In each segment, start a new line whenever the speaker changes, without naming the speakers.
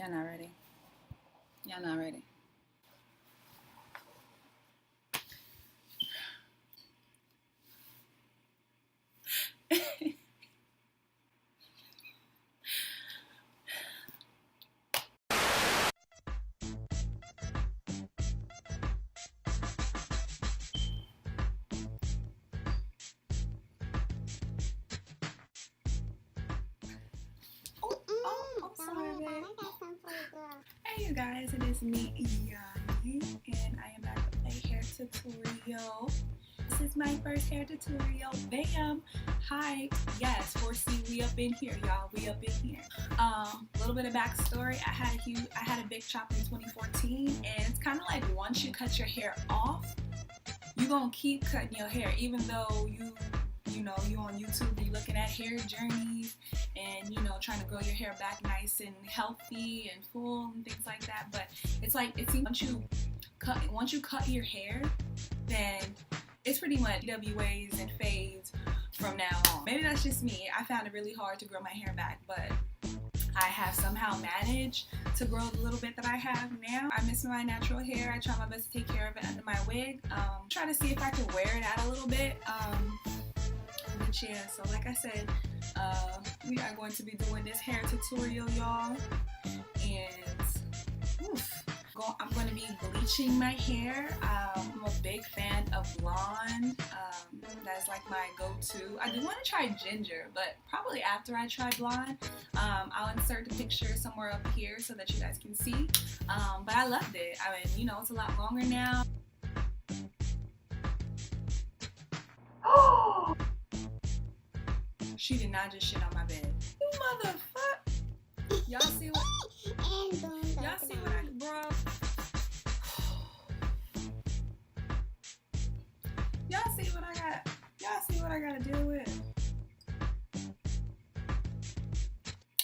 Y'all not ready. Y'all not ready. Hey you guys, it is me, Yanni, and I am back with a hair tutorial. This is my first hair tutorial. Bam! Hi. Yes, 4C, we up in here, y'all. We up in here. A little bit of backstory. I had a big chop in 2014, and it's kind of like once you cut your hair off, you're gonna keep cutting your hair, even though you on YouTube, you're looking at hair journeys and trying to grow your hair back nice and healthy and full and things like that. But it's like it seems once you cut your hair, then it's pretty much WAs and fades from now on. Maybe that's just me. I found it really hard to grow my hair back, but I have somehow managed to grow the little bit that I have now. I miss my natural hair. I try my best to take care of it under my wig. Try to see if I can wear it out a little bit. But yeah, so like I said, we are going to be doing this hair tutorial, y'all. And I'm going to be bleaching my hair. I'm a big fan of blonde. That's like my go-to. I do want to try ginger, but probably after I try blonde. I'll insert the picture somewhere up here so that you guys can see. But I loved it. I mean, it's a lot longer now. She did not just shit on my bed. You motherfucker! Y'all see what? Y'all see what I brought? Y'all see what I got? Y'all see what I gotta deal with?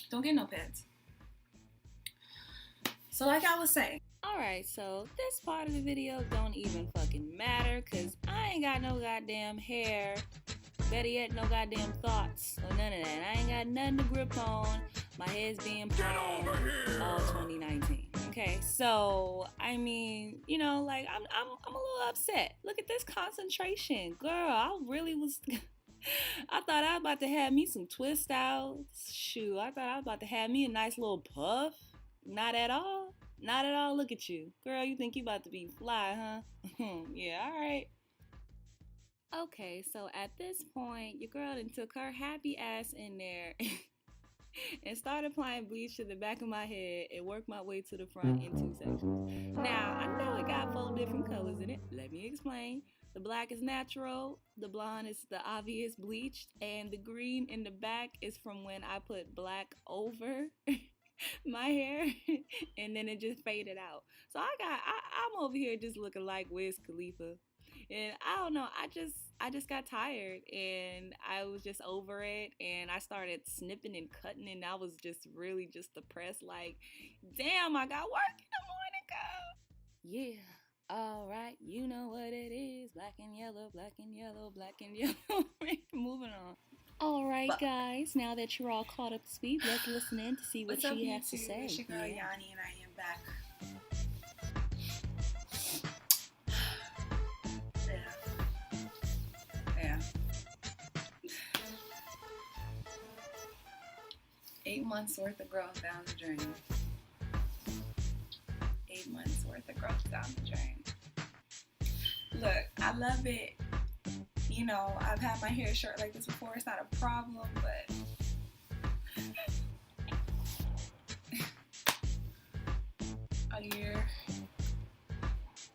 Don't get no pets. So like I was saying.
Alright, so this part of the video don't even fucking matter, cause I ain't got no goddamn hair. Better yet, no goddamn thoughts or none of that. I ain't got nothing to grip on. My head's being palmed all 2019. Okay, so I mean, like I'm a little upset. Look at this concentration, girl. I really was. I thought I was about to have me some twist outs. Shoot, I thought I was about to have me a nice little puff. Not at all. Not at all. Look at you, girl. You think you about to be fly, huh? Yeah. All right. Okay, so at this point, your girl done took her happy ass in there and started applying bleach to the back of my head and worked my way to the front in 2 sections. Now, I know it got 4 different colors in it. Let me explain. The black is natural, the blonde is the obvious bleached, and the green in the back is from when I put black over my hair and then it just faded out. So I'm over here just looking like Wiz Khalifa. And I don't know, I just got tired and I was just over it and I started snipping and cutting and I was just really just depressed, like, damn, I got work in the morning, girl. Yeah, alright, you know what it is. Black and yellow, black and yellow, black and yellow. Moving on. Alright guys, now that you're all caught up to speed, let's listen in to see what she has to say.
It's your girl Yanni and I am back. 8 months worth of growth down the drain. 8 months worth of growth down the drain. Look, I love it. I've had my hair short like this before. It's not a problem, but a year,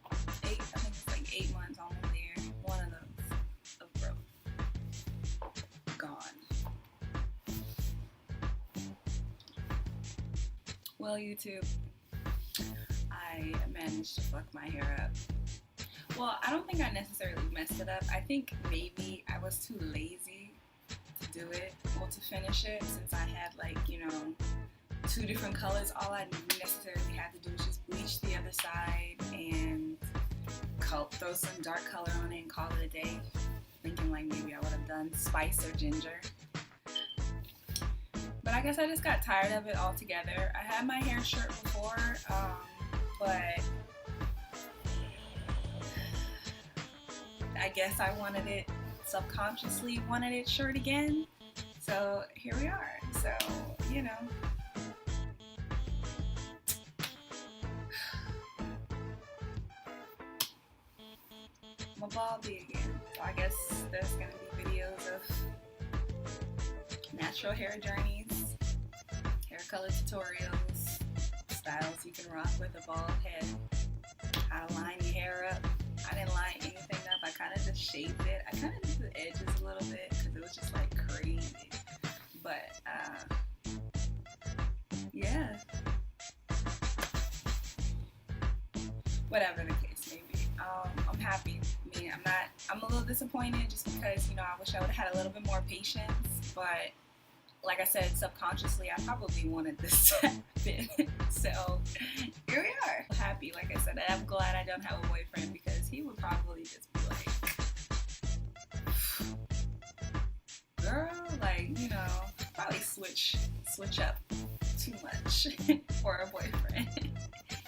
I think it's like 8 months almost there. One of those of growth gone. Well, YouTube, I managed to fuck my hair up. Well, I don't think I necessarily messed it up. I think maybe I was too lazy to do it or to finish it, since I had 2 different colors. All I necessarily had to do was just bleach the other side and throw some dark color on it and call it a day. Thinking like maybe I would have done spice or ginger. But I guess I just got tired of it altogether. I had my hair short before, but I guess I wanted it, subconsciously wanted it short again. So here we are. So, you know. I'm a baldy again. So I guess there's gonna be videos of natural hair journeys, hair color tutorials, styles you can rock with a bald head, how to line your hair up. I didn't line anything up. I kind of just shaved it. I kind of did the edges a little bit because it was just like crazy. But yeah, whatever the case may be, I'm happy. I mean, I'm a little disappointed just because, you know, I wish I would have had a little bit more patience, but like I said, subconsciously, I probably wanted this to happen. So here we are. I'm happy, like I said, I'm glad I don't have a boyfriend because he would probably just be like, girl, like, you know, probably switch up too much for a boyfriend.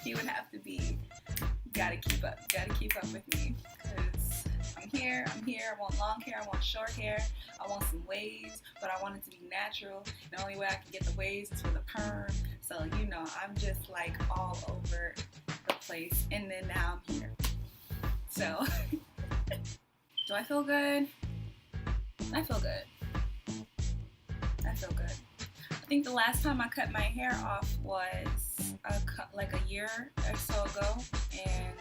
He would have to be, gotta keep up with me because I'm here, I want long hair, I want short hair, I want some waves, but I want it to be natural. The only way I can get the waves is with a perm, so you know, I'm just like all over the place, and then now I'm here. So, do I feel good? I feel good. I think the last time I cut my hair off was like a year or so ago, and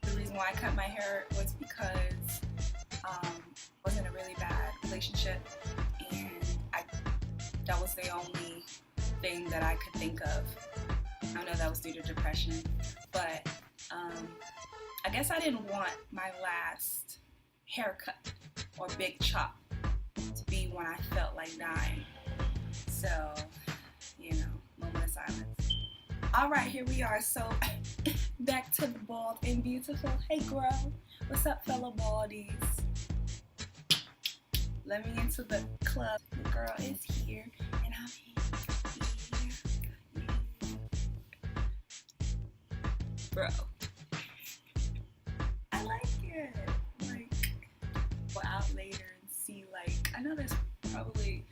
the reason why I cut my hair was because I was in a really bad relationship, and that was the only thing that I could think of. I know that was due to depression, but I guess I didn't want my last haircut or big chop to be when I felt like dying. So, you know, moment of silence. All right, here we are. So, back to the bald and beautiful. Hey, girl. What's up, fellow baldies? Let me into the club. The girl is here, and I'm here. Bro. I like it. Like, go out later and see, like, I know there's probably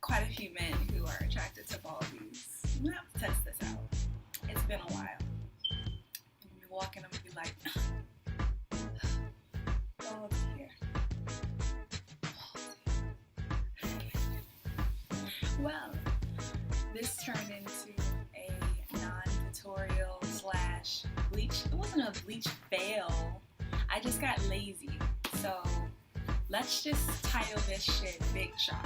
quite a few men who are attracted to baldies. I'm gonna have to test this out. It's been a while. I'm gonna be walking, I'm gonna be like, bald here. Well, this turned into a non-tutorial / bleach. It wasn't a bleach fail. I just got lazy. So let's just title this shit Big Chop.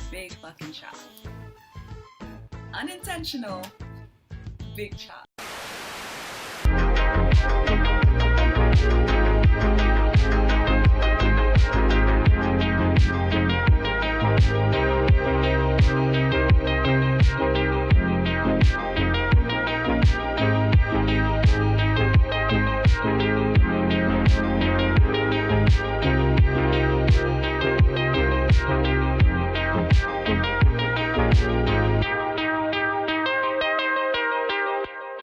Big fucking chop. Unintentional big chop.